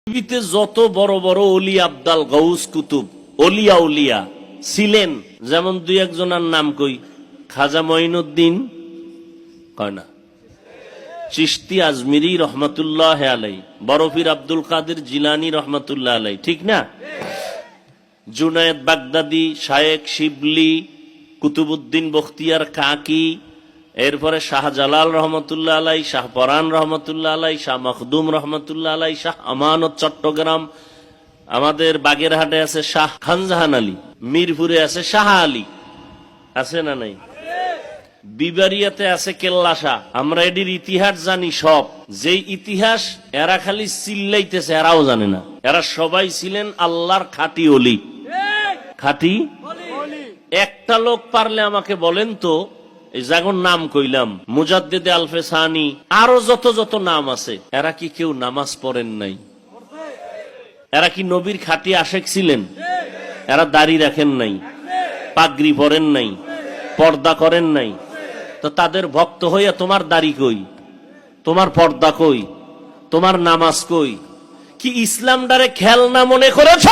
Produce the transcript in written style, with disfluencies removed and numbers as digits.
পৃথিবীতে যত বড় বড় অলি আবদাল গৌস কুতুব অলিয়া উলিয়া ছিলেন, যেমন দুই একজনের নাম কই, খাজা মঈনুদ্দিন কয় না, চিশতি আজমিরি রহমতুল্লাহ আলাই, বরফির আব্দুল কাদের জিলানি রহমতুল্লাহ আলাই, ঠিক না? জুনায়েদ বাগদাদি, শায়েখ শিবলি, কুতুবুদ্দিন বখতিয়ার কাকি, এরপরে শাহজালাল রহমতুল্লাহ আলাই, শাহ পরান রহমতুল্লাহ আলাই, শাহ মখদুম রহমতুল্লাহ আলাই, শাহ আমানত চট্টগ্রাম, আমাদের বাগেরহাটে আছে শাহ খানজাহান আলী, মিরপুরে আছে শাহ আলী, আছে না নাই? বিবারিয়াতে আছে কেল্লা শাহ। আমরা এটির ইতিহাস জানি সব, যেই ইতিহাস এরা খালি চিল্লাইতেছে এরাও জানে না। এরা সবাই ছিলেন আল্লাহর খাঁটি অলি, খাঁটি। একটা লোক পারলে আমাকে বলেন তো, এই জাগর নাম কইলাম, মুজাদ্দেদে আলফে সানি, আরো যত যত নাম আছে, এরা কি কেউ নামাজ পড়েন নাই? এরা কি নবীর খাঁটি আশেক ছিলেন? এরা দাড়ি রাখেন নাই, পাগড়ি পরেন নাই, পর্দা করেন নাই। তো তাদের ভক্ত হইয়া তোমার দাড়ি কই, তোমার পর্দা কই, তোমার নামাজ কই? কি ইসলামটারে খেলনা মনে করেছ?